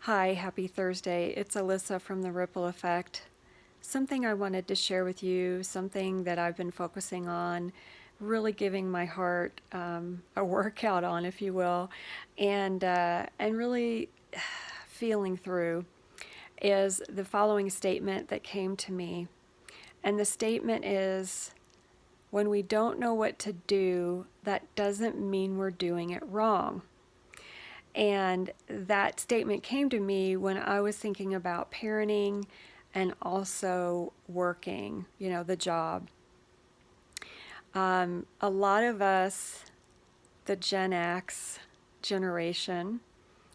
Hi, happy Thursday. It's Alisa from The Ripple Effect. Something I wanted to share with you, something that I've been focusing on, really giving my heart a workout on, if you will, and really feeling through is the following statement that came to me. And the statement is, when we don't know what to do, that doesn't mean we're doing it wrong. And that statement came to me when I was thinking about parenting and also working, the job. A lot of us, the Gen X generation,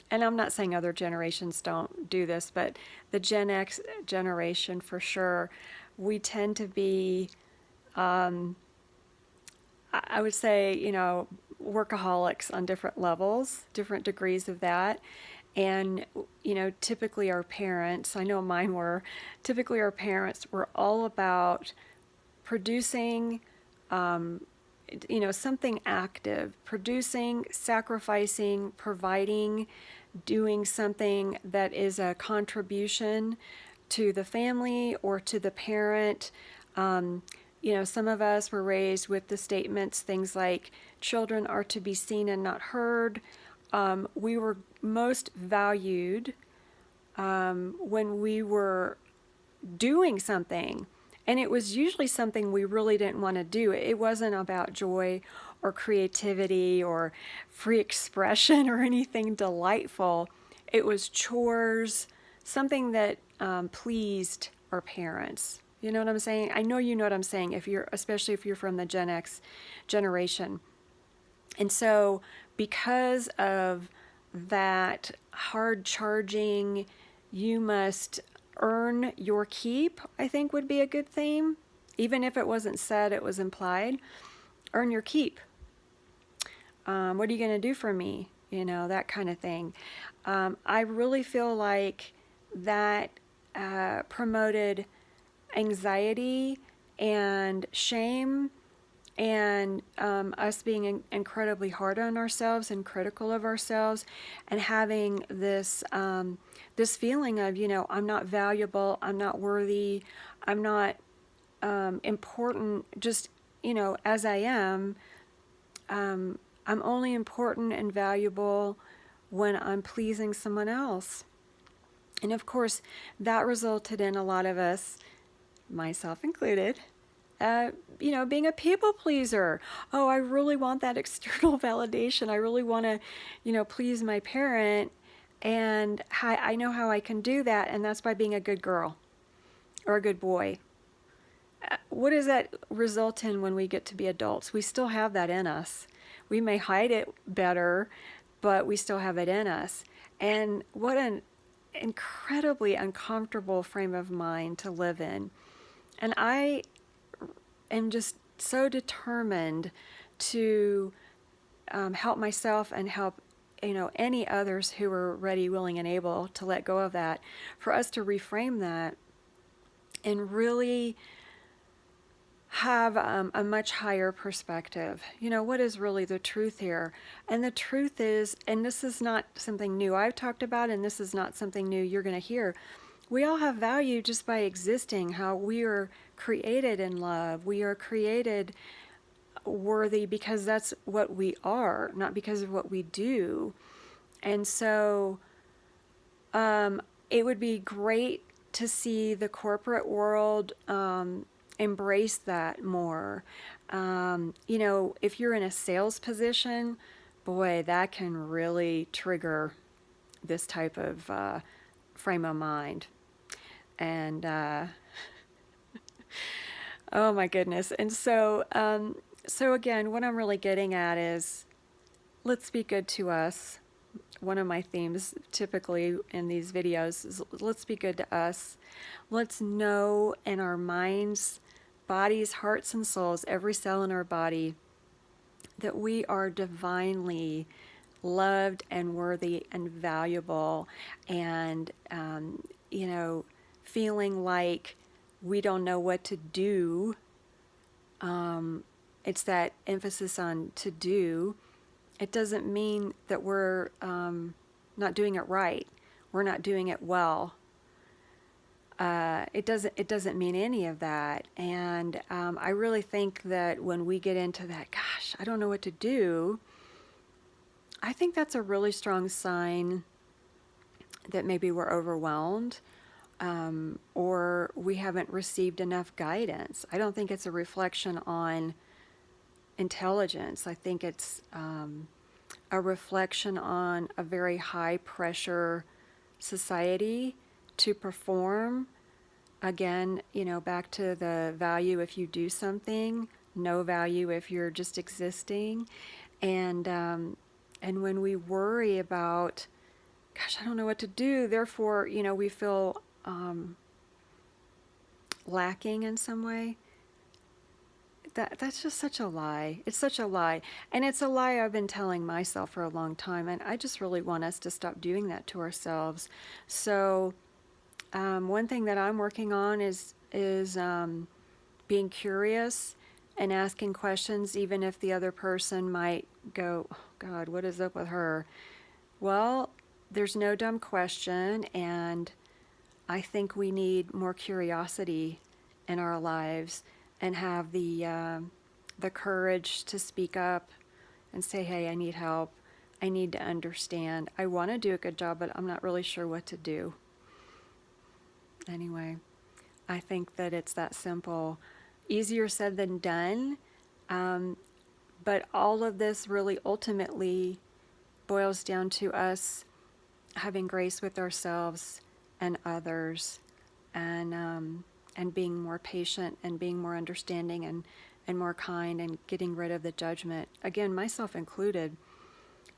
and I'm not saying other generations don't do this, but the Gen X generation for sure, we tend to be, I would say, workaholics on different levels, different degrees of that. And, typically our parents, I know mine were, typically our parents were all about producing, something active, producing, sacrificing, providing, doing something that is a contribution to the family or to the parent. Some of us were raised with the statements, things like children are to be seen and not heard. We were most valued when we were doing something. And it was usually something we really didn't want to do. It wasn't about joy or creativity or free expression or anything delightful. It was chores, something that pleased our parents. You know what I'm saying? I know you know what I'm saying, especially if you're from the Gen X generation. And so, because of that hard charging, you must earn your keep, I think would be a good theme. Even if it wasn't said, it was implied. Earn your keep. What are you going to do for me? That kind of thing. I really feel like that promoted anxiety and shame and us being incredibly hard on ourselves and critical of ourselves, and having this this feeling of, I'm not valuable, I'm not worthy, I'm not important, just as I am. I'm only important and valuable when I'm pleasing someone else. And of course, that resulted in a lot of us, myself included, being a people pleaser. Oh, I really want that external validation. I really want to, please my parent. And I know how I can do that, and that's by being a good girl or a good boy. What does that result in when we get to be adults? We still have that in us. We may hide it better, but we still have it in us. And what an incredibly uncomfortable frame of mind to live in. And I am just so determined to help myself and help any others who are ready, willing, and able to let go of that, for us to reframe that and really have a much higher perspective. What is really the truth here? And the truth is, and this is not something new I've talked about, and this is not something new you're going to hear, we all have value just by existing, how we are created in love. We are created worthy because that's what we are, not because of what we do. And so it would be great to see the corporate world embrace that more. If you're in a sales position, boy, that can really trigger this type of frame of mind. And oh my goodness. And so again, what I'm really getting at is, let's be good to us. One of my themes typically in these videos is, let's be good to us. Let's know in our minds, bodies, hearts, and souls, every cell in our body, that we are divinely loved and worthy and valuable, and feeling like we don't know what to do. It's that emphasis on to do. It doesn't mean that we're not doing it right. we're not doing it well. It doesn't mean any of that. And I really think that when we get into that, gosh, I don't know what to do, I think that's a really strong sign that maybe we're overwhelmed, or we haven't received enough guidance. I don't think it's a reflection on intelligence. I think it's a reflection on a very high pressure society to perform. Again, back to the value if you do something, no value if you're just existing. And when we worry about, gosh, I don't know what to do, therefore, we feel lacking in some way. That's just such a lie. It's such a lie. And it's a lie I've been telling myself for a long time. And I just really want us to stop doing that to ourselves. So one thing that I'm working on is being curious and asking questions, even if the other person might go, oh, God, what is up with her? Well, there's no dumb question, and I think we need more curiosity in our lives and have the courage to speak up and say, hey, I need help. I need to understand. I want to do a good job, but I'm not really sure what to do. Anyway, I think that it's that simple. Easier said than done. But all of this really ultimately boils down to us having grace with ourselves and others, and being more patient and being more understanding and more kind and getting rid of the judgment. Again, myself included.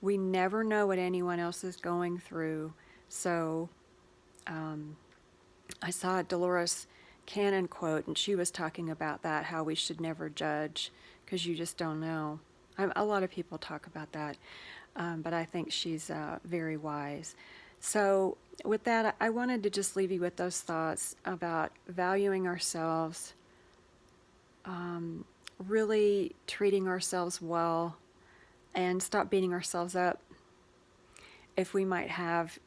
We never know what anyone else is going through. So I saw a Dolores Cannon quote, and she was talking about that, how we should never judge because you just don't know. A lot of people talk about that, but I think she's very wise. So with that, I wanted to just leave you with those thoughts about valuing ourselves, really treating ourselves well, and stop beating ourselves up if we might have,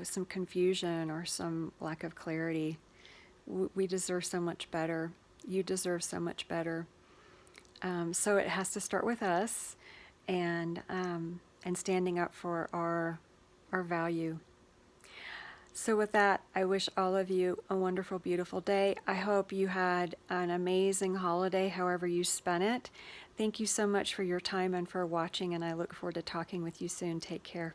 some confusion or some lack of clarity. We deserve so much better. You deserve so much better. So it has to start with us, and standing up for our value. So with that, I wish all of you a wonderful, beautiful day. I hope you had an amazing holiday, however you spent it. Thank you so much for your time and for watching, and I look forward to talking with you soon. Take care.